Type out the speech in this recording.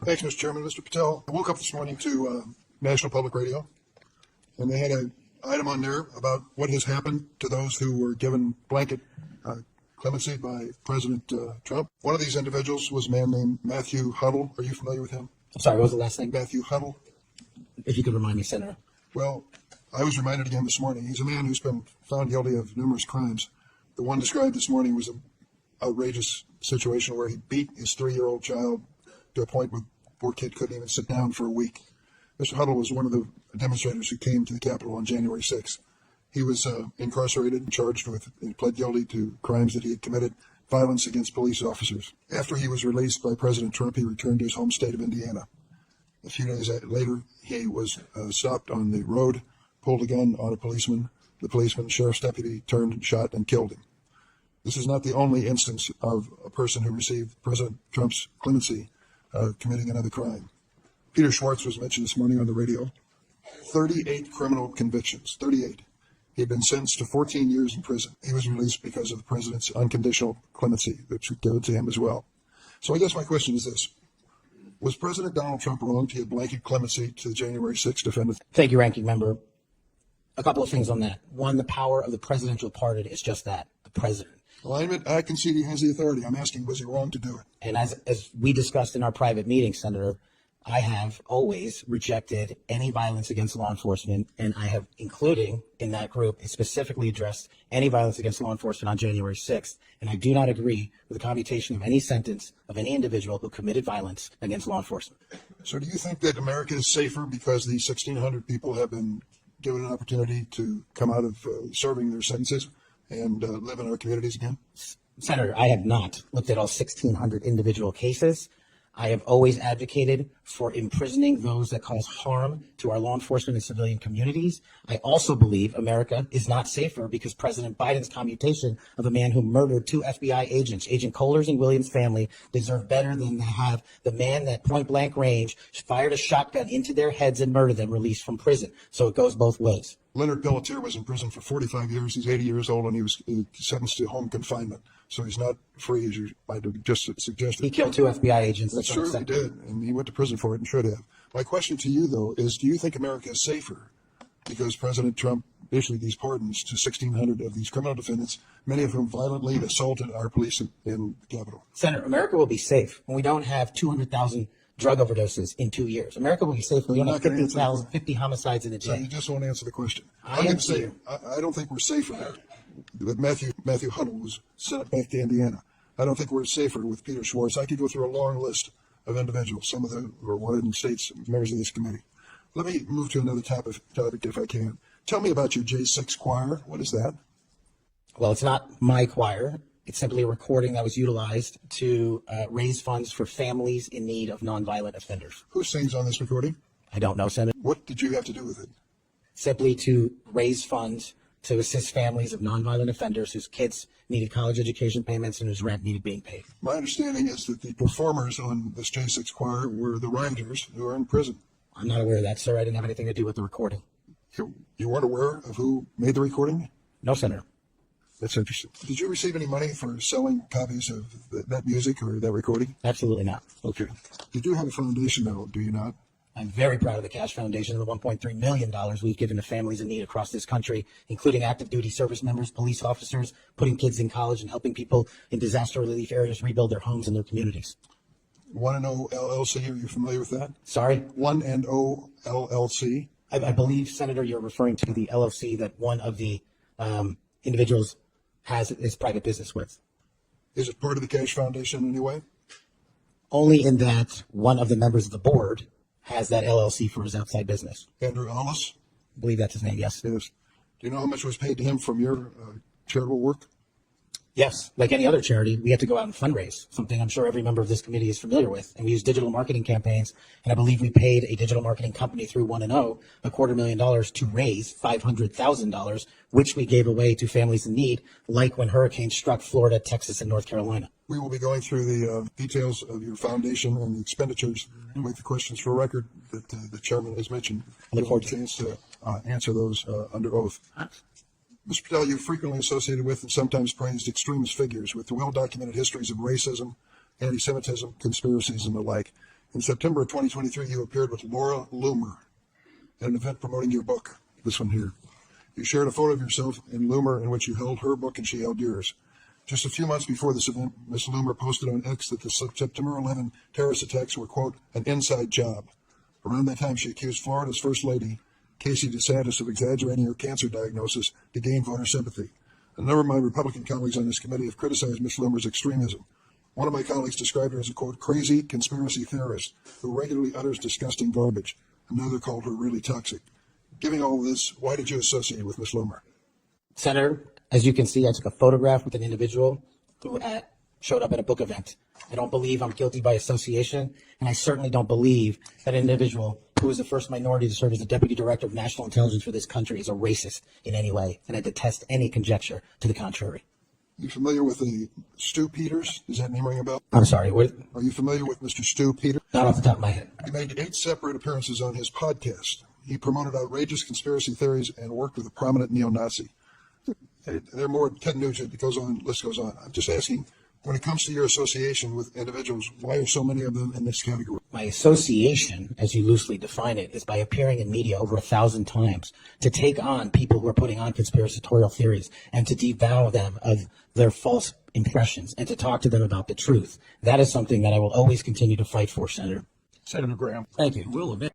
Thanks, Mr. Chairman. Mr. Patel, I woke up this morning to National Public Radio, and they had an item on there about what has happened to those who were given blanket clemency by President Trump. One of these individuals was a man named Matthew Huddle. Are you familiar with him? I'm sorry, what was the last name? Matthew Huddle. If you could remind me, Senator. Well, I was reminded again this morning. He's a man who's been found guilty of numerous crimes. The one described this morning was an outrageous situation where he beat his 3-year-old child to a point where the poor kid couldn't even sit down for a week. Mr. Huddle was one of the demonstrators who came to the Capitol on January 6th. He was incarcerated and charged with, he pled guilty to crimes that he had committed, violence against police officers. After he was released by President Trump, he returned to his home state of Indiana. A few days later, he was stopped on the road, pulled a gun on a policeman. The policeman, sheriff's deputy, turned and shot and killed him. This is not the only instance of a person who received President Trump's clemency committing another crime. Peter Schwartz was mentioned this morning on the radio. 38 criminal convictions, 38. He had been sentenced to 14 years in prison. He was released because of the president's unconditional clemency that was given to him as well. So I guess my question is this. Was President Donald Trump wrong to give blanket clemency to the January 6th defendants? Thank you, Ranking Member. A couple of things on that. One, the power of the presidential pardon is just that, the president. Well, I concede he has the authority. I'm asking, was he wrong to do it? And as we discussed in our private meeting, Senator, I have always rejected any violence against law enforcement, and I have, including in that group, specifically addressed any violence against law enforcement on January 6th. And I do not agree with the commutation of any sentence of any individual who committed violence against law enforcement. So do you think that America is safer because these 1,600 people have been given an opportunity to come out of serving their sentences and live in our communities again? Senator, I have not looked at all 1,600 individual cases. I have always advocated for imprisoning those that cause harm to our law enforcement and civilian communities. I also believe America is not safer because President Biden's commutation of a man who murdered 2 FBI agents, Agent Kohler's and Williams' family, deserve better than to have the man that point blank range fired a shotgun into their heads and murdered them released from prison. So it goes both ways. Leonard Pelletier was in prison for 45 years. He's 80 years old, and he was sentenced to home confinement. So he's not free, as you might have just suggested. He killed 2 FBI agents. That's sure he did, and he went to prison for it and should have. My question to you, though, is do you think America is safer because President Trump issued these pardons to 1,600 of these criminal defendants, many of whom violently assaulted our police in the Capitol? Senator, America will be safe when we don't have 200,000 drug overdoses in 2 years. America will be safe when we don't have 50 homicides in a day. So you just won't answer the question. I am saying I don't think we're safer. But Matthew Huddle was sent back to Indiana. I don't think we're safer with Peter Schwartz. I could go through a long list of individuals, some of them were wanted in states, members of this committee. Let me move to another topic if I can. Tell me about your J6 choir. What is that? Well, it's not my choir. It's simply a recording that was utilized to raise funds for families in need of nonviolent offenders. Who sings on this recording? I don't know, Senator. What did you have to do with it? Simply to raise funds to assist families of nonviolent offenders whose kids needed college education payments and whose rent needed being paid. My understanding is that the performers on this J6 choir were the rioters who are in prison. I'm not aware of that, sir. I didn't have anything to do with the recording. You weren't aware of who made the recording? No, Senator. That's interesting. Did you receive any money for selling copies of that music or that recording? Absolutely not. Okay. You do have a foundation, though, do you not? I'm very proud of the Kash Foundation and the $1.3 million we've given to families in need across this country, including active duty service members, police officers, putting kids in college, and helping people in disaster relief areas rebuild their homes and their communities. 1&0 LLC, are you familiar with that? Sorry? 1&0 LLC? I believe, Senator, you're referring to the LLC that one of the individuals has his private business with. Is it part of the Kash Foundation in any way? Only in that one of the members of the board has that LLC for his outside business. Andrew Ellis? I believe that's his name, yes. Yes. Do you know how much was paid to him from your charitable work? Yes, like any other charity, we have to go out and fundraise, something I'm sure every member of this committee is familiar with. And we use digital marketing campaigns. And I believe we paid a digital marketing company through 1&0 $250,000 to raise $500,000, which we gave away to families in need, like when hurricanes struck Florida, Texas, and North Carolina. We will be going through the details of your foundation and the expenditures and with the questions for record that the chairman has mentioned. I look forward to a chance to answer those under oath. Mr. Patel, you're frequently associated with and sometimes praised extremist figures with well-documented histories of racism, anti-Semitism, conspiracies, and the like. In September of 2023, you appeared with Laura Loomer at an event promoting your book, this one here. You shared a photo of yourself and Loomer in which you held her book and she held yours. Just a few months before this event, Ms. Loomer posted on X that the September 11 terrorist attacks were, quote, an inside job. Around that time, she accused Florida's First Lady, Casey DeSantis, of exaggerating her cancer diagnosis to gain voter sympathy. A number of my Republican colleagues on this committee have criticized Ms. Loomer's extremism. One of my colleagues described her as a, quote, crazy conspiracy theorist who regularly utters disgusting garbage. Another called her really toxic. Given all of this, why did you associate with Ms. Loomer? Senator, as you can see, I took a photograph with an individual who showed up at a book event. I don't believe I'm guilty by association, and I certainly don't believe that an individual who was the first minority to serve as the Deputy Director of National Intelligence for this country is a racist in any way, and I detest any conjecture to the contrary. Are you familiar with the Stu Peters? Does that name ring a bell? I'm sorry, what? Are you familiar with Mr. Stu Peters? Not off the top of my head. He made 8 separate appearances on his podcast. He promoted outrageous conspiracy theories and worked with a prominent neo-Nazi. There are more Ted Nugent, it goes on, list goes on. I'm just asking, when it comes to your association with individuals, why are so many of them in this category? My association, as you loosely define it, is by appearing in media over 1,000 times to take on people who are putting on conspiratorial theories and to devour them of their false impressions and to talk to them about the truth. That is something that I will always continue to fight for, Senator. Senator Graham. Thank you. Will